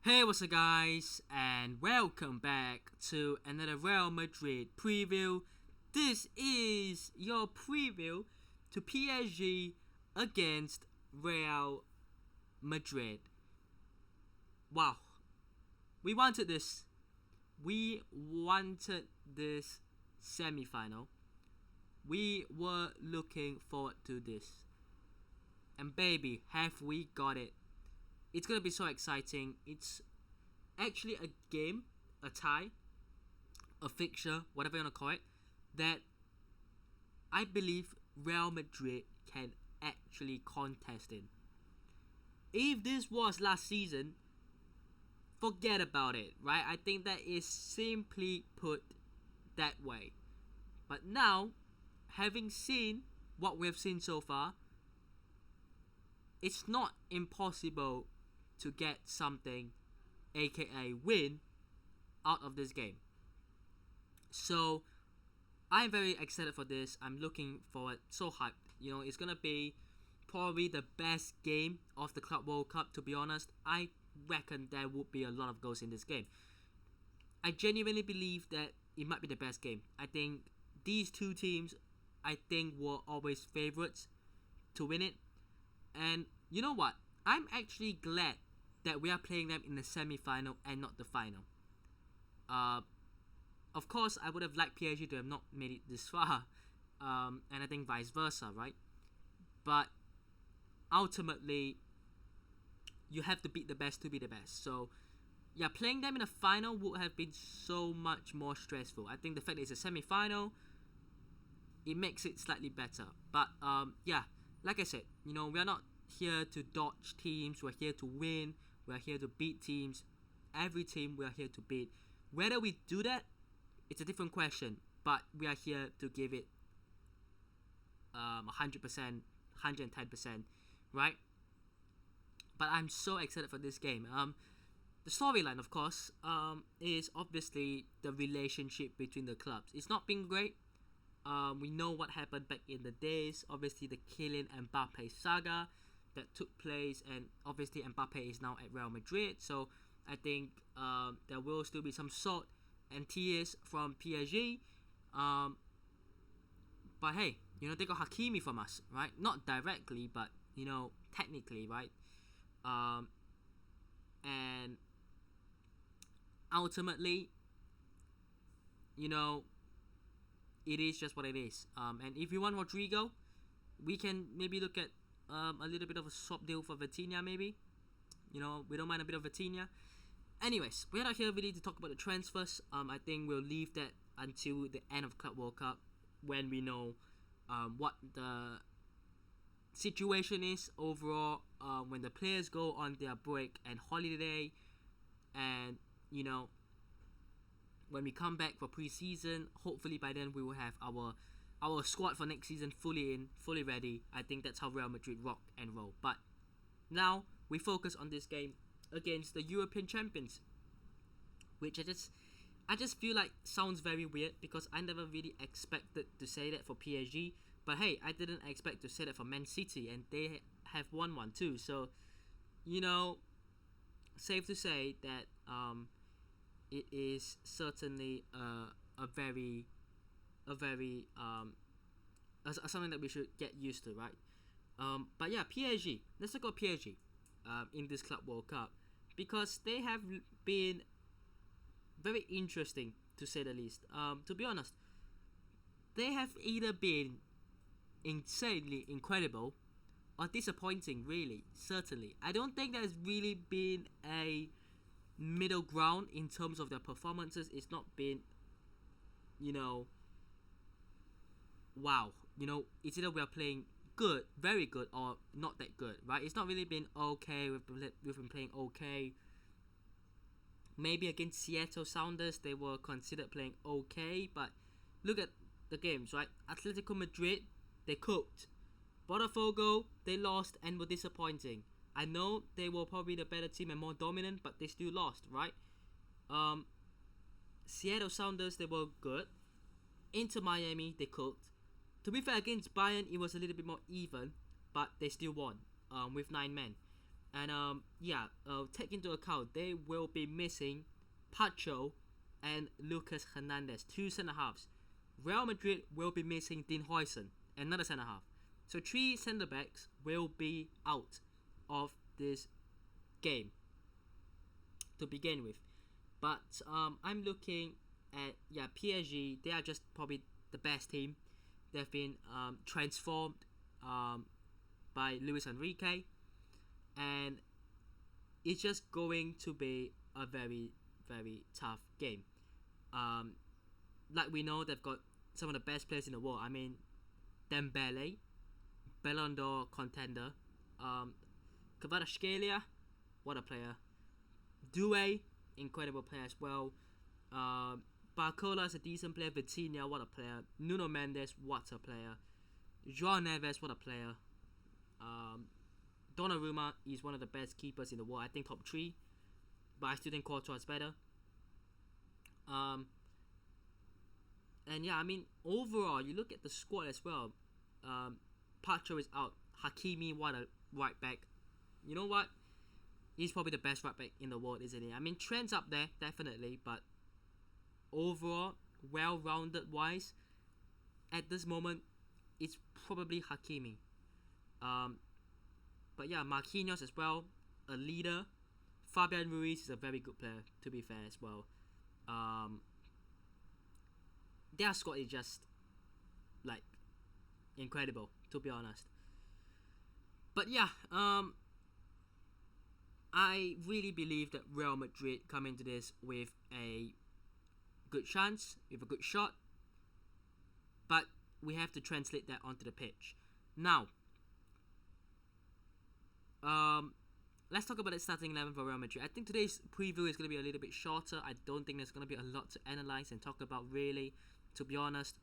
Hey, what's up, guys, and welcome back to another Real Madrid preview. This is your preview to PSG against Real Madrid. Wow, we wanted this. We wanted this semi-final. We were looking forward to this. And baby, have we got it. It's gonna be so exciting. It's actually a game, a tie, a fixture, whatever you wanna call it, that I believe Real Madrid can actually contest in. If this was last season, forget about it, right? I think that is simply put that way. But now, having seen what we've seen so far, it's not impossible to get something, aka win, out of this game. So I'm very excited for this. I'm looking forward, so hyped. It's gonna be probably the best game of the Club World Cup. To be honest, I reckon there would be a lot of goals in this game. I genuinely believe that it might be the best game. I think these two teams, were always favorites to win it. And you know what? I'm actually glad that we are playing them in the semi-final and not the final. Of course, I would have liked PSG to have not made it this far, and I think vice versa, right? But ultimately, you have to beat the best to be the best. So, yeah, playing them in a final would have been so much more stressful. I think the fact that it's a semi-final, it makes it slightly better. But yeah, like I said, we are not here to dodge teams. We're here to win. We're here to beat teams. Every team we are here to beat. Whether we do that, it's a different question. But we are here to give it 100%, 110%, right? But I'm so excited for this game. The storyline, of course, is obviously the relationship between the clubs. It's not been great. We know what happened back in the days. Obviously, the Kylian Mbappé saga that took place, and obviously Mbappé is now at Real Madrid. So I think there will still be some salt and tears from PSG. But hey, they got Hakimi from us, right? Not directly, but technically, right? And ultimately, it is just what it is. And if you want Rodrigo, we can maybe look at a little bit of a swap deal for Vitinha, maybe. We don't mind a bit of Vitinha. Anyways, we're not here really to talk about the transfers. I think we'll leave that until the end of Club World Cup when we know what the situation is overall. When the players go on their break and holiday, and when we come back for pre-season, hopefully by then we will have our squad for next season fully in, fully ready. I think that's how Real Madrid rock and roll. But now we focus on this game against the European champions, which I just feel like sounds very weird because I never really expected to say that for PSG. But hey, I didn't expect to say that for Man City, and they have won one too. So, safe to say that it is certainly a very something that we should get used to, right? But yeah, PSG. Let's talk about PSG in this Club World Cup because they have been very interesting to say the least. To be honest, they have either been insanely incredible or disappointing, really. Certainly, I don't think there's really been a middle ground in terms of their performances. It's not been, wow. It's either we are playing good, very good, or not that good, right? It's not really been okay. We've been playing okay. Maybe against Seattle Sounders, they were considered playing okay, but look at the games, right? Atletico Madrid, they cooked. Botafogo, they lost and were disappointing. I know they were probably the better team and more dominant, but they still lost, right? Seattle Sounders, they were good. Inter Miami, they cooked. To be fair, against Bayern, it was a little bit more even, but they still won with 9 men. And take into account they will be missing Pacho and Lucas Hernandez, 2 centre halves. Real Madrid will be missing Dean Huijsen, another centre half. So 3 centre backs will be out of this game to begin with. But I'm looking at PSG. They are just probably the best team. They've been transformed by Luis Enrique, and it's just going to be a very, very tough game. Like we know, they've got some of the best players in the world. I mean, Dembele, Ballon d'Or contender. Kvaratskhelia, what a player. Doué, incredible player as well. Barcola is a decent player. Vitinha, what a player. Nuno Mendes, what a player. João Neves, what a player. Donnarumma is one of the best keepers in the world. I think top 3, but I still think Courtois is better. And yeah, I mean, overall, you look at the squad as well. Pacho is out. Hakimi, what a right back. You know what? He's probably the best right back in the world, isn't he? I mean, Trent's up there, definitely, but overall, well-rounded wise, at this moment, it's probably Hakimi. But yeah, Marquinhos as well, a leader. Fabian Ruiz is a very good player, to be fair as well. Their squad is just like incredible, to be honest. But yeah, I really believe that Real Madrid come into this with a good chance, with a good shot. But we have to translate that onto the pitch. Now, let's talk about the starting 11 for Real Madrid. I think today's preview is going to be a little bit shorter. I don't think there's going to be a lot to analyze and talk about, really, to be honest.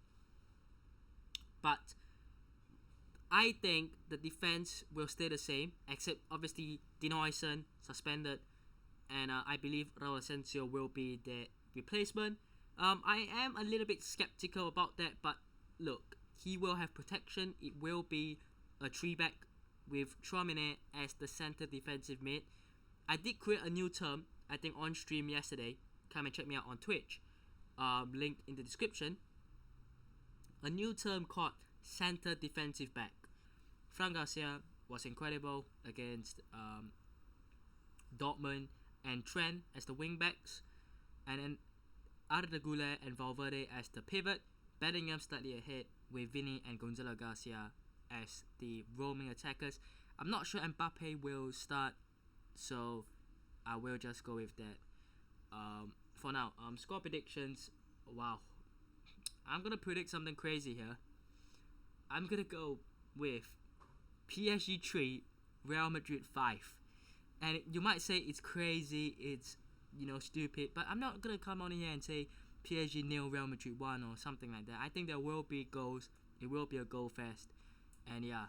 But I think the defense will stay the same, except obviously Dean Huijsen suspended, and I believe Raul Asensio will be the replacement. I am a little bit skeptical about that, but look, he will have protection. It will be a 3-back with Tchouaméni as the center defensive mid. I did create a new term, I think, on stream yesterday. Come and check me out on Twitch. Link in the description. A new term called center defensive back. Fran Garcia was incredible against Dortmund and Trent as the wing backs, and then Arda Güler and Valverde as the pivot. Bellingham slightly ahead with Vini and Gonzalo Garcia as the roaming attackers. I'm not sure Mbappé will start, so I will just go with that. For now, score predictions. Wow, I'm gonna predict something crazy here. I'm gonna go with PSG 3, Real Madrid 5. And you might say it's crazy, it's stupid, but I'm not gonna come on here and say PSG 0, Real Madrid 1 or something like that. I think there will be goals. It will be a goal fest, and yeah.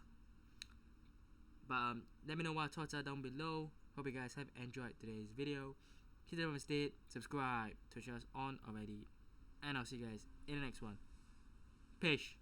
But let me know what thoughts are down below. Hope you guys have enjoyed today's video. Hit the button, subscribe to us on already, and I'll see you guys in the next one. Peace.